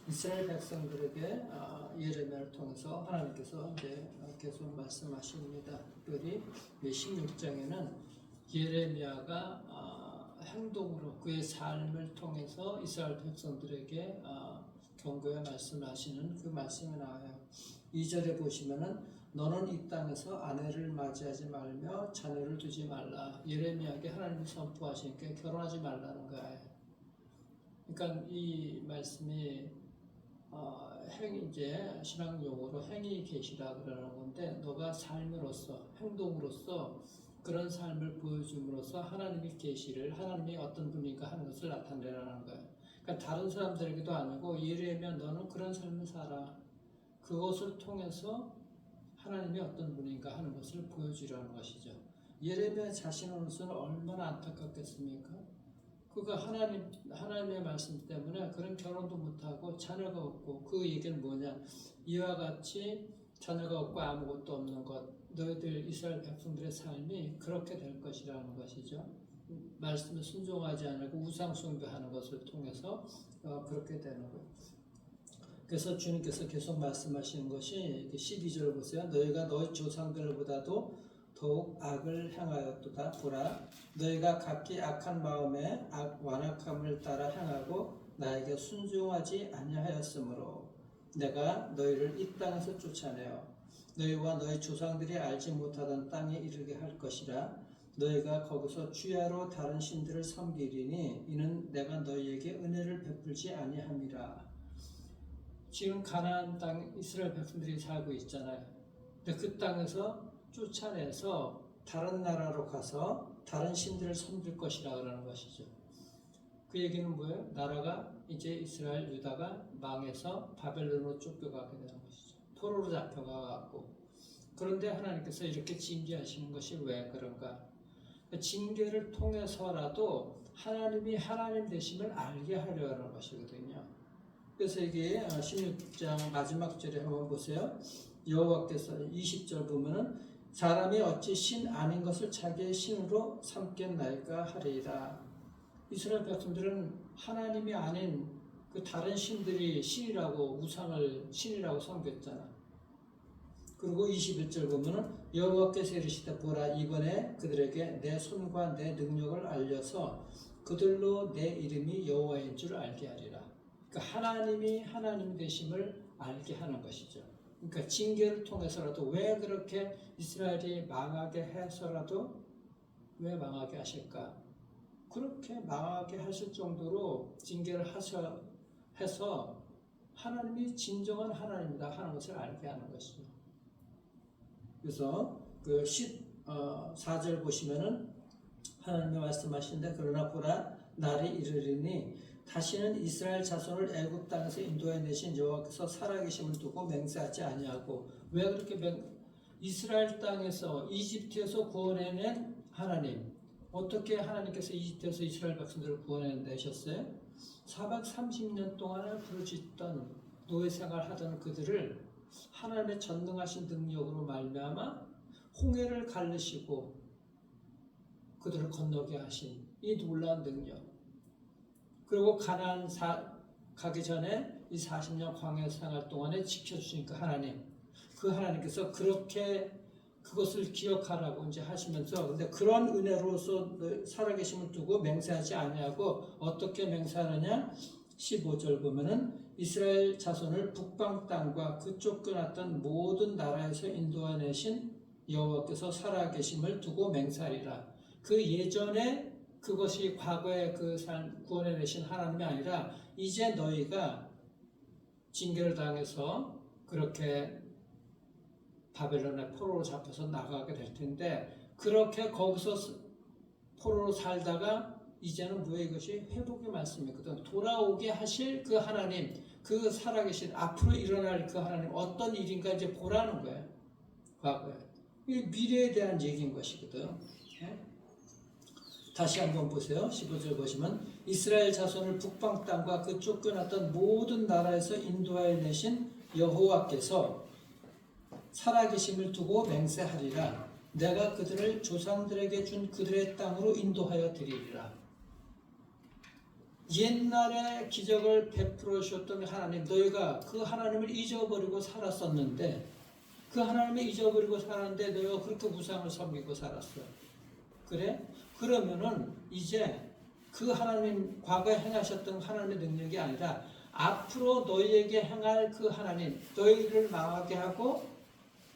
이스라엘 백성들에게 예레미야를 통해서 하나님께서 이제 계속 말씀하십니다. 특별히 16장에는 예레미야가 행동으로 그의 삶을 통해서 이스라엘 백성들에게 경고의 말씀하시는 그 말씀이 나와요. 2절에 보시면은 너는 이 땅에서 아내를 맞이하지 말며 자녀를 두지 말라. 예레미야에게 하나님이 선포하시니까 결혼하지 말라는 거예요. 그러니까 이 말씀이 이제 신앙 용어로 행위 계시라 그러는 건데, 너가 삶으로서 행동으로서 그런 삶을 보여줌으로써 하나님의 계시를, 하나님이 어떤 분인가 하는 것을 나타내라는 거예요. 그러니까 다른 사람들에게도 아니고 예레미야 너는 그런 삶을 살아. 그것을 통해서 하나님이 어떤 분인가 하는 것을 보여주려는 것이죠. 예레미야 자신으로서는 얼마나 안타깝겠습니까? 그가 하나님의 말씀 때문에 그런 결혼도 못하고 자녀가 없고, 그 얘기는 뭐냐? 이와 같이 자녀가 없고 아무것도 없는 것, 너희들 이스라엘 백성들의 삶이 그렇게 될 것이라는 것이죠. 말씀에 순종하지 않고 우상 숭배하는 것을 통해서 그렇게 되는 거예요. 그래서 주님께서 계속 말씀하시는 것이 12절 보세요. 너희가 너희 조상들보다도 더욱 악을 행하였도다. 보라, 너희가 각기 악한 마음에 완악함을 따라 행하고 나에게 순종하지 아니하였으므로 내가 너희를 이 땅에서 쫓아내어 너희와 너희 조상들이 알지 못하던 땅에 이르게 할 것이라. 너희가 거기서 주야로 다른 신들을 섬기리니 이는 내가 너희에게 은혜를 베풀지 아니함이라. 지금 가나안 땅 이스라엘 백성들이 살고 있잖아요. 근데 그 땅에서 쫓아내서 다른 나라로 가서 다른 신들을 섬길 것이라 그러는 것이죠. 그 얘기는 뭐예요? 나라가 이제 이스라엘 유다가 망해서 바벨론으로 쫓겨가게 되는 것이죠. 포로로 잡혀가고. 그런데 하나님께서 이렇게 징계하시는 것이 왜 그런가? 징계를 통해서라도 하나님이 하나님 되심을 알게 하려는 것이거든요. 그래서 이게 16장 마지막 절에 한번 보세요. 여호와께서 20절 보면은 사람이 어찌 신 아닌 것을 자기의 신으로 삼겠나이까 하리이다. 이스라엘 백성들은 하나님이 아닌 그 다른 신들이 신이라고, 우상을 신이라고 섬겼잖아. 그리고 21절 보면은 여호와께서 이르시되 보라, 이번에 그들에게 내 손과 내 능력을 알려서 그들로 내 이름이 여호와인 줄 알게 하리라. 그러니까 하나님이 하나님 되심을 알게 하는 것이죠. 그러니까 징계를 통해서라도, 왜 그렇게 이스라엘이 망하게 해서라도 왜 망하게 하실까? 그렇게 망하게 하실 정도로 징계를 해서 하나님이 진정한 하나님이다 하는 것을 알게 하는 것이죠. 그래서 그 14절 보시면은 하나님이 말씀하시는데, 그러나 보라, 날이 이르리니 다시는 이스라엘 자손을 애굽 땅에서 인도해 내신 여호와께서 살아계심을 두고 맹세하지 아니하고. 왜 그렇게 이스라엘 땅에서 이집트에서 구원해낸 하나님, 어떻게 하나님께서 이집트에서 이스라엘 백성들을 구원해내셨어요? 430년 동안을 부르짖던 노예 생활하던 그들을 하나님의 전능하신 능력으로 말미암아 홍해를 가르시고 그들을 건너게 하신 이 놀라운 능력, 그리고 가나안 가기 전에 이 40년 광야 생활 동안에 지켜주시니까 하나님, 그 하나님께서 그렇게 그것을 기억하라고 이제 하시면서, 근데 그런 은혜로서 살아계심을 두고 맹세하지 아니하고 어떻게 맹세하느냐? 15절 보면은 이스라엘 자손을 북방 땅과 그 쫓겨났던 모든 나라에서 인도해내신 여호와께서 살아계심을 두고 맹세하리라. 그 예전에 그것이 과거에 그 삶 구원해내신 하나님이 아니라 이제 너희가 징계를 당해서 그렇게 바벨론의 포로로 잡혀서 나가게 될 텐데, 그렇게 거기서 포로로 살다가 이제는 뭐예요? 이것이 회복의 말씀이거든. 돌아오게 하실 그 하나님, 그 살아계신 앞으로 일어날 그 하나님, 어떤 일인가 이제 보라는 거예요. 과거에. 이 미래에 대한 얘기인 것이거든. 다시 한번 보세요. 15절 보시면 이스라엘 자손을 북방 땅과 그 쫓겨났던 모든 나라에서 인도하여 내신 여호와께서 살아계심을 두고 맹세하리라. 내가 그들을 조상들에게 준 그들의 땅으로 인도하여 드리리라. 옛날에 기적을 베풀어 주셨던 하나님, 너희가 그 하나님을 잊어버리고 살았었는데, 그 하나님을 잊어버리고 살았는데 너희가 그렇게 우상을 섬기고 살았어. 그래? 그러면은 이제 그 하나님, 과거에 행하셨던 하나님의 능력이 아니라 앞으로 너희에게 행할 그 하나님, 너희를 망하게 하고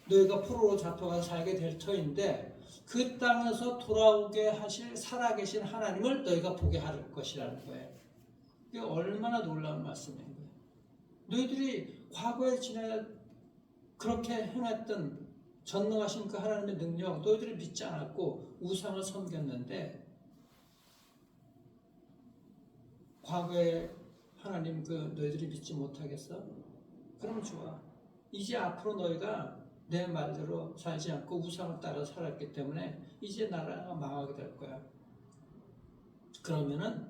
너희가 포로로 잡혀가서 살게 될 터인데, 그 땅에서 돌아오게 하실 살아계신 하나님을 너희가 보게 할 것이라는 거예요. 이게 얼마나 놀라운 말씀인 거예요. 너희들이 과거에 지나 그렇게 행했던 전능하신 그 하나님의 능력, 너희들이 믿지 않았고 우상을 섬겼는데, 과거에 하나님 그 너희들이 믿지 못하겠어? 그럼 좋아. 이제 앞으로 너희가 내 말대로 살지 않고 우상을 따라 살았기 때문에 이제 나라가 망하게 될 거야. 그러면은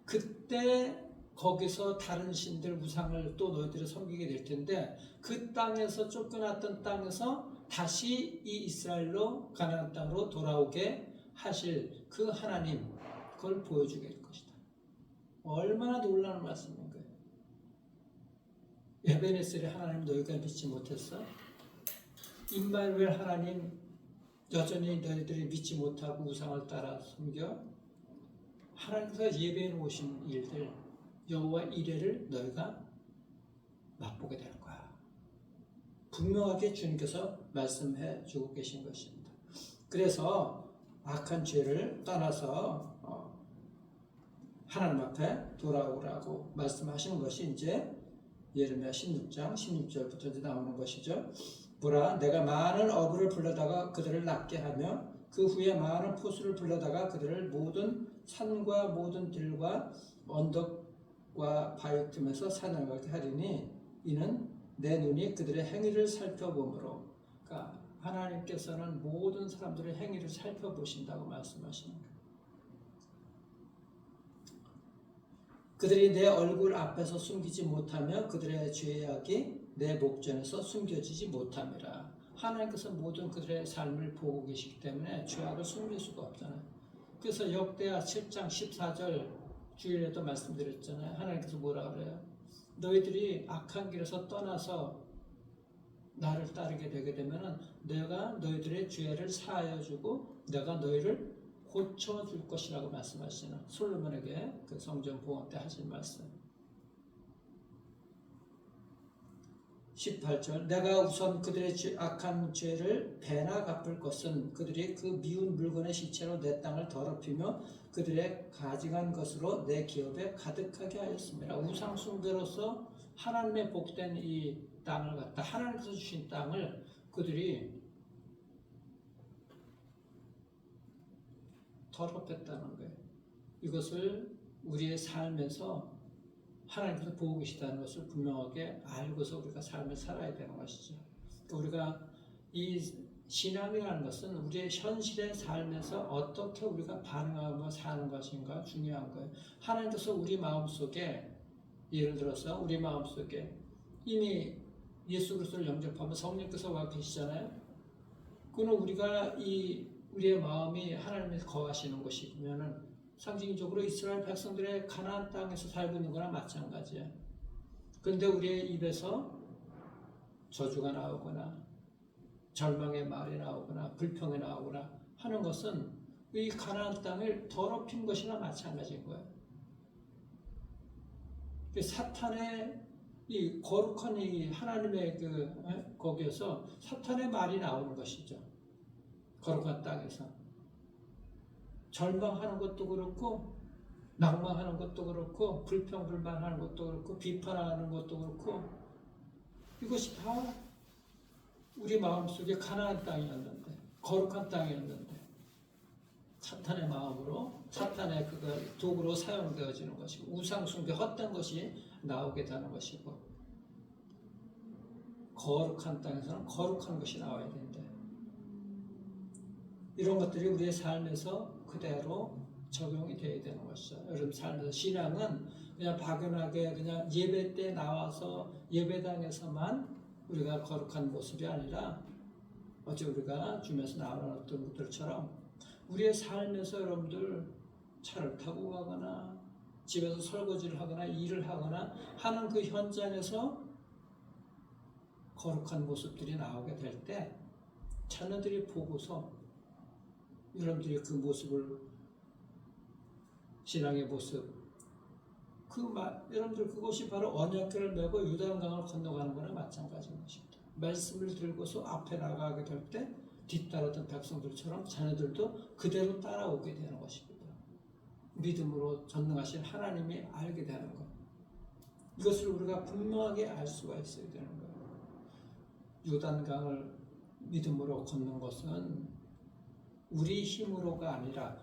그때 거기서 다른 신들 우상을 또 너희들이 섬기게 될 텐데, 그 땅에서 쫓겨났던 땅에서 다시 이 이스라엘로 가나안 땅으로 돌아오게 하실 그 하나님, 그걸 보여주게 될 것이다. 얼마나 놀라운 말씀인 거예요. 에베네셀의 하나님 너희가 믿지 못했어? 임마누엘 하나님 여전히 너희들이 믿지 못하고 우상을 따라 섬겨? 하나님께서 예배해 놓으신 일들, 여호와 이레를 너희가 맛보게 될 거야. 분명하게 주님께서 말씀해 주고 계신 것입니다. 그래서 악한 죄를 떠나서 하나님 앞에 돌아오라고 말씀하시는 것이 이제 예레미야 16장 16절부터 이제 나오는 것이죠. 보라, 내가 많은 어부를 불러다가 그들을 낫게 하며 그 후에 많은 포수를 불러다가 그들을 모든 산과 모든 들과 언덕과 바위 틈에서 사냥하게 하리니 이는 내 눈이 그들의 행위를 살펴보므로. 그러니까 하나님께서는 모든 사람들의 행위를 살펴보신다고 말씀하시는 거예요. 그들이 내 얼굴 앞에서 숨기지 못하며 그들의 죄악이 내 목전에서 숨겨지지 못함이라. 하나님께서 모든 그들의 삶을 보고 계시기 때문에 죄악을 숨길 수가 없잖아요. 그래서 역대하 7장 14절 주일에도 말씀드렸잖아요. 하나님께서 뭐라 그래요? 너희들이 악한 길에서 떠나서 나를 따르게 되게 되면은 내가 너희들의 죄를 사하여 주고 내가 너희를 고쳐줄 것이라고 말씀하시는 솔로몬에게 그 성전 봉헌 때 하신 말씀. 18절 내가 우선 그들의 악한 죄를 배나 갚을 것은 그들이 그 미운 물건의 시체로 내 땅을 더럽히며 그들의 가증한 것으로 내 기업에 가득하게 하였습니다. 우상 숭배로서 하나님의 복된 이 땅을 갖다, 하나님께서 주신 땅을 그들이 더럽혔다는 거예요. 이것을 우리의 삶에서 하나님께서 보고 계시다는 것을 분명하게 알고서 우리가 삶을 살아야 되는 것이죠. 우리가 이 신앙이라는 것은 우리의 현실의 삶에서 어떻게 우리가 반응하며 사는 것인가 중요한 거예요. 하나님께서 우리 마음속에, 예를 들어서 우리 마음속에 이미 예수 그리스도를 영접하면 성령께서 와 계시잖아요. 그는 우리가 우리의 마음이 하나님께서 거하시는 곳이면은 상징적으로 이스라엘 백성들의 가나안 땅에서 살고 있는 거나 마찬가지야. 그런데 우리의 입에서 저주가 나오거나 절망의 말이 나오거나 불평이 나오거나 하는 것은 이 가나안 땅을 더럽힌 것이나 마찬가지인 거예요. 사탄의 이 거룩한 이 하나님의 거기에서 사탄의 말이 나오는 것이죠. 거룩한 땅에서 절망하는 것도 그렇고 낭망하는 것도 그렇고 불평불만하는 것도 그렇고 비판하는 것도 그렇고 이것이 다 우리 마음속에 가나안 땅이었는데, 거룩한 땅이었는데 사탄의 마음으로, 사탄의 그걸 도구로 사용되어지는 것이고 우상숭배 헛된 것이 나오게 되는 것이고, 거룩한 땅에서는 거룩한 것이 나와야 된다. 이런 것들이 우리의 삶에서 그대로 적용이 되어야 되는 것이죠. 여러분 삶에서 신앙은 그냥 박연하게 그냥 예배 때 나와서 예배당에서만 우리가 거룩한 모습이 아니라 어제 우리가 주면서 나눴던 것들처럼 우리의 삶에서 여러분들 차를 타고 가거나 집에서 설거지를 하거나 일을 하거나 하는 그 현장에서 거룩한 모습들이 나오게 될 때 자녀들이 보고서 여러분들이 그 모습을, 신앙의 모습, 여러분들 그것이 바로 언약궤를 메고 요단강을 건너가는 거나 마찬가지인 것입니다. 말씀을 들고서 앞에 나가게 될 때 뒤따르던 백성들처럼 자녀들도 그대로 따라오게 되는 것입니다. 믿음으로 전능하신 하나님이 알게 되는 것. 이것을 우리가 분명하게 알 수가 있어야 되는 거예요. 요단강을 믿음으로 걷는 것은 우리 힘으로가 아니라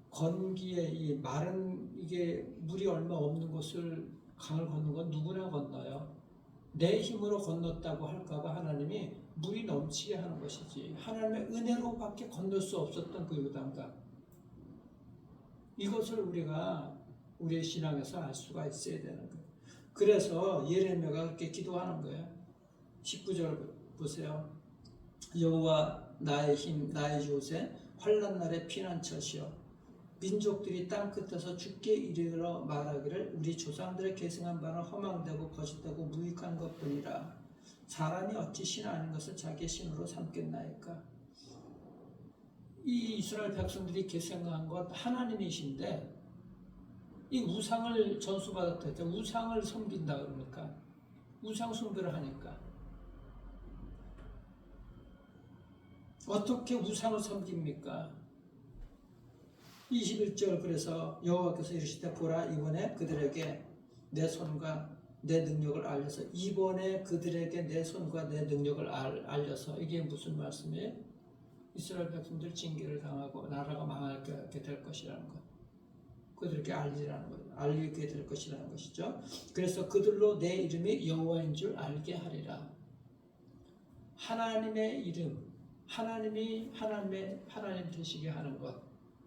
건기에 이 마른 이게 물이 얼마 없는 곳을 강을 걷는 건 누구나 건너요. 내 힘으로 건넜다고 할까봐 하나님이 물이 넘치게 하는 것이지 하나님의 은혜로밖에 건널 수 없었던 그 요단강, 이것을 우리가 우리의 신앙에서 알 수가 있어야 되는 거예요. 그래서 예레미야가 그렇게 기도하는 거예요. 19절 보세요. 여호와 나의 힘 나의 요새 환난 날의 피난처시여 민족들이 땅 끝에서 주께 이르러 말하기를 우리 조상들의 계승한 바는 허망되고 거짓되고 무익한 것뿐이라. 사람이 어찌 신 아닌 것을 자기의 신으로 삼겠나이까. 이 이스라엘 백성들이 계승한 것 하나님이신데 이 우상을 전수받았을 때 우상을 섬긴다 그러니까 우상 숭배를 하니까 어떻게 우상을 섬깁니까? 21절 그래서 여호와께서 이르시되 보라 이번에 그들에게 내 손과 내 능력을 알려서 이번에 그들에게 내 손과 내 능력을 알려서 이게 무슨 말씀이에요? 이스라엘 백성들 징계를 당하고 나라가 망하게 될 것이라는 것. 그들에게 알리라는 것, 알리게 될 것이라는 것이죠. 그래서 그들로 내 이름이 여호와인 줄 알게 하리라. 하나님의 이름, 하나님이 하나님 되시게 하는 것,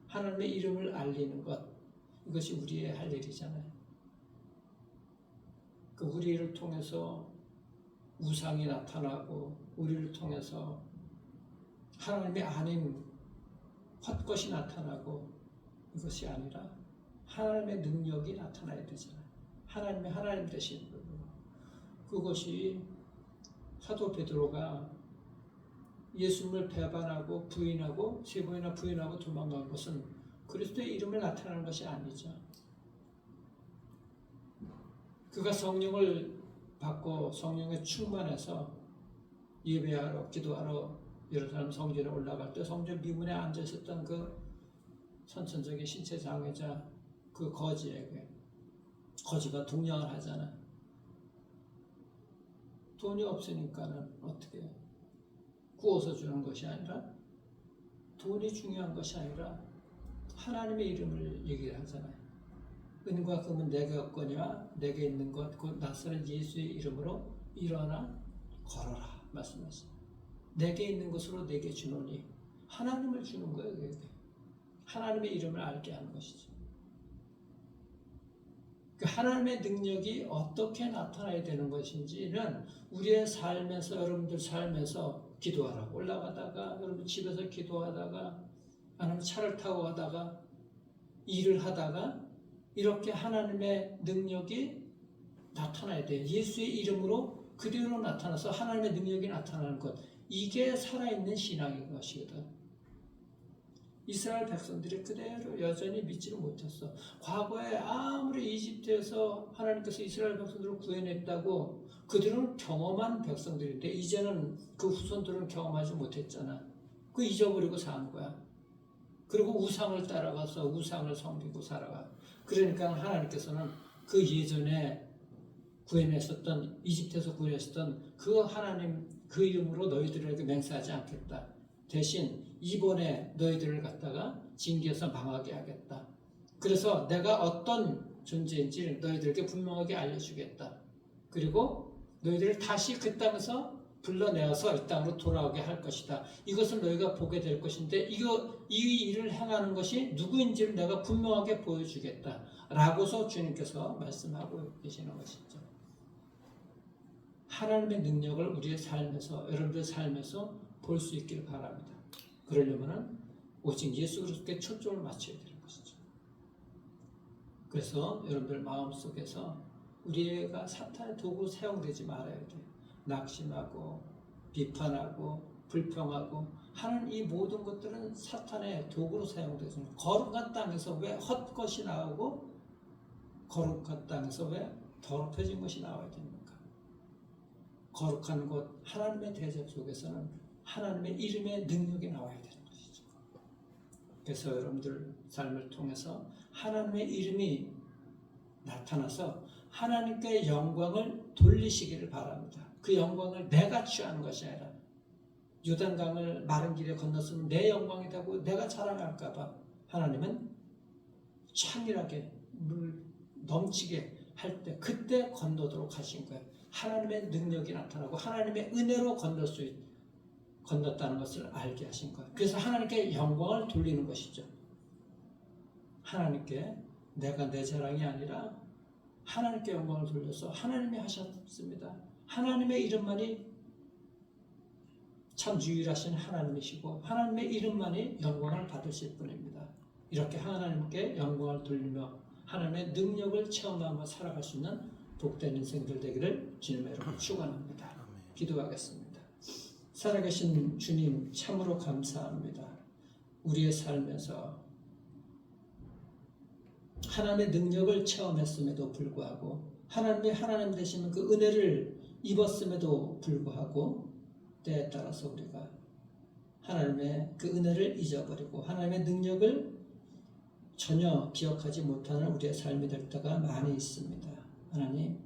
하나님의 이름을 알리는 것, 이것이 우리의 할 일이잖아요. 그 우리를 통해서 우상이 나타나고 우리를 통해서 하나님의 아닌 헛것이 나타나고 이것이 아니라 하나님의 능력이 나타나야 되잖아요. 하나님의 하나님 되신 부분. 그것이 사도 베드로가 예수님을 배반하고 부인하고 세 번이나 부인하고 도망간 것은 그리스도의 이름을 나타내는 것이 아니죠. 그가 성령을 받고 성령에 충만해서 예배하러 기도하러 예루살렘 성전에 올라갈 때 성전 미문에 앉아 있었던 그 선천적인 신체 장애자 그 거지에게, 거지가 동냥을 하잖아. 돈이 없으니까는 어떻게 구워서 주는 것이 아니라 돈이 중요한 것이 아니라 하나님의 이름을 얘기하잖아요. 은과 금은 내게 없거니와 내게 있는 것 곧 낯선 예수의 이름으로 일어나 걸어라 말씀하십니다. 내게 있는 것으로 내게 주노니 하나님을 주는 거예요. 그게. 하나님의 이름을 알게 하는 것이죠. 그 하나님의 능력이 어떻게 나타나야 되는 것인지는 우리의 삶에서, 여러분들 삶에서 기도하러 올라가다가, 여러분 집에서 기도하다가, 아니면 차를 타고 가다가, 일을 하다가 이렇게 하나님의 능력이 나타나야 돼요. 예수의 이름으로 그대로 나타나서 하나님의 능력이 나타나는 것, 이게 살아있는 신앙인 것이거든. 이스라엘 백성들이 그대로 여전히 믿지를 못했어. 과거에 아무리 이집트에서 하나님께서 이스라엘 백성들을 구해냈다고 그들은 경험한 백성들인데 이제는 그 후손들은 경험하지 못했잖아. 그 잊어버리고 사는 거야. 그리고 우상을 따라가서 우상을 섬기고 살아가. 그러니까 하나님께서는 그 예전에 구해냈었던, 이집트에서 구해냈었던 그 하나님 그 이름으로 너희들에게 맹세하지 않겠다. 대신 이번에 너희들을 갖다가 징계해서 망하게 하겠다. 그래서 내가 어떤 존재인지 너희들에게 분명하게 알려주겠다. 그리고 너희들을 다시 그 땅에서 불러내어서 이 땅으로 돌아오게 할 것이다. 이것을 너희가 보게 될 것인데 이 일을 행하는 것이 누구인지를 내가 분명하게 보여주겠다. 라고서 주님께서 말씀하고 계시는 것이죠. 하나님의 능력을 우리의 삶에서, 여러분들의 삶에서 볼 수 있기를 바랍니다. 그러려면 오직 예수 그리스도께 초점을 맞춰야 되는 것이죠. 그래서 여러분들 마음속에서 우리가 사탄의 도구로 사용되지 말아야 돼요. 낙심하고 비판하고 불평하고 하는 이 모든 것들은 사탄의 도구로 사용되죠. 거룩한 땅에서 왜 헛것이 나오고 거룩한 땅에서 왜 더럽혀진 것이 나와야 됩니까? 거룩한 곳 하나님의 대접 속에서는 하나님의 이름의 능력이 나와야 되는 것이죠. 그래서 여러분들 삶을 통해서 하나님의 이름이 나타나서 하나님께 영광을 돌리시기를 바랍니다. 그 영광을 내가 취하는 것이 아니라 요단강을 마른 길에 건넜으면 내 영광이 되고 내가 자랑할까 봐 하나님은 창일하게 물 넘치게 할 때 그때 건너도록 하신 거예요. 하나님의 능력이 나타나고 하나님의 은혜로 건넜다는 것을 알게 하신 거예요. 그래서 하나님께 영광을 돌리는 것이죠. 하나님께 내가 내 자랑이 아니라 하나님께 영광을 돌려서 하나님이 하셨습니다. 하나님의 이름만이 참 유일하신 하나님이시고 하나님의 이름만이 영광을 받으실 분입니다. 이렇게 하나님께 영광을 돌리며 하나님의 능력을 체험하며 살아갈 수 있는 복된 인생들 되기를 주님의 이름으로 축원합니다. 기도하겠습니다. 살아계신 주님 참으로 감사합니다. 우리의 삶에서 하나님의 능력을 체험했음에도 불구하고 하나님의 하나님 되시는 그 은혜를 입었음에도 불구하고 때에 따라서 우리가 하나님의 그 은혜를 잊어버리고 하나님의 능력을 전혀 기억하지 못하는 우리의 삶이 될 때가 많이 있습니다. 하나님,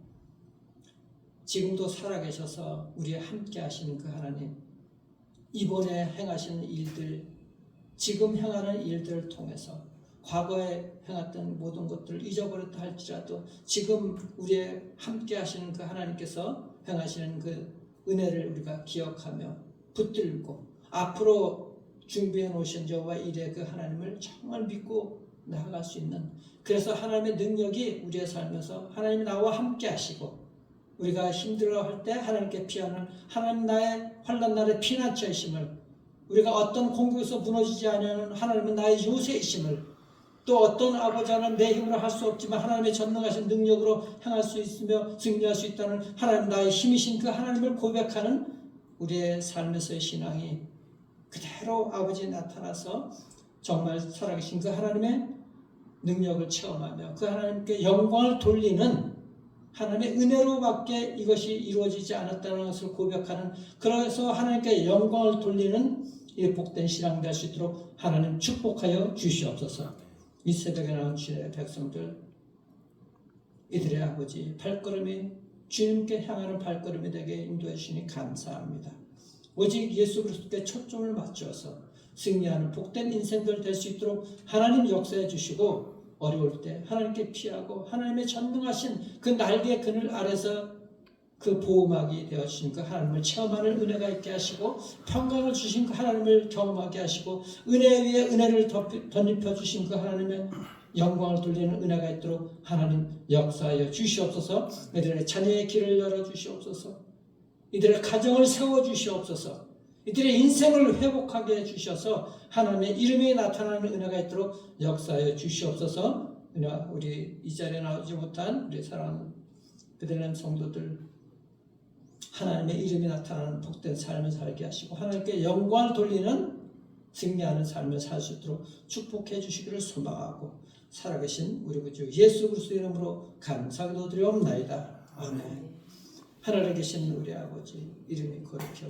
지금도 살아계셔서 우리와 함께 하시는 그 하나님, 이번에 행하시는 일들, 지금 행하는 일들을 통해서 과거에 행했던 모든 것들을 잊어버렸다 할지라도 지금 우리의 함께 하시는 그 하나님께서 행하시는 그 은혜를 우리가 기억하며 붙들고 앞으로 준비해 놓으신 저와 일의 그 하나님을 정말 믿고 나아갈 수 있는, 그래서 하나님의 능력이 우리의 삶에서 하나님이 나와 함께 하시고 우리가 힘들어할 때 하나님께 피하는 하나님 나의 환난 날에 피난처이심을, 우리가 어떤 공격에서 무너지지 않는 하나님은 나의 요새이심을, 또 어떤 아버지 하나님 내 힘으로 할 수 없지만 하나님의 전능하신 능력으로 행할 수 있으며 승리할 수 있다는 하나님 나의 힘이신 그 하나님을 고백하는 우리의 삶에서의 신앙이 그대로 아버지에 나타나서 정말 살아계신 그 하나님의 능력을 체험하며 그 하나님께 영광을 돌리는, 하나님의 은혜로밖에 이것이 이루어지지 않았다는 것을 고백하는, 그래서 하나님께 영광을 돌리는 이 복된 신앙 될 수 있도록 하나님 축복하여 주시옵소서. 이 새벽에 나온 주의 백성들, 이들의 아버지 발걸음이 주님께 향하는 발걸음이 되게 인도해 주시니 감사합니다. 오직 예수 그리스도께 초점을 맞추어서 승리하는 복된 인생들 될 수 있도록 하나님 역사해 주시고, 어려울 때 하나님께 피하고 하나님의 전능하신 그 날개 그늘 아래서 그 보호막이 되어주신 그 하나님을 체험하는 은혜가 있게 하시고, 평강을 주신 그 하나님을 경험하게 하시고, 은혜 위에 은혜를 덧입혀 주신 그 하나님의 영광을 돌리는 은혜가 있도록 하나님 역사하여 주시옵소서. 이들의 자녀의 길을 열어 주시옵소서. 이들의 가정을 세워 주시옵소서. 이들의 인생을 회복하게 해주셔서 하나님의 이름이 나타나는 은혜가 있도록 역사하여 주시옵소서. 우리 이 자리에 나오지 못한 우리 사랑하는 베들레헴 성도들, 하나님의 이름이 나타나는 복된 삶을 살게 하시고 하나님께 영광을 돌리는 승리하는 삶을 살 수 있도록 축복해 주시기를 소망하고, 살아계신 우리 구주 예수 그리스도 이름으로 감사기도 드리옵나이다. 아멘. 하늘에 계신 우리 아버지, 이름이 거룩히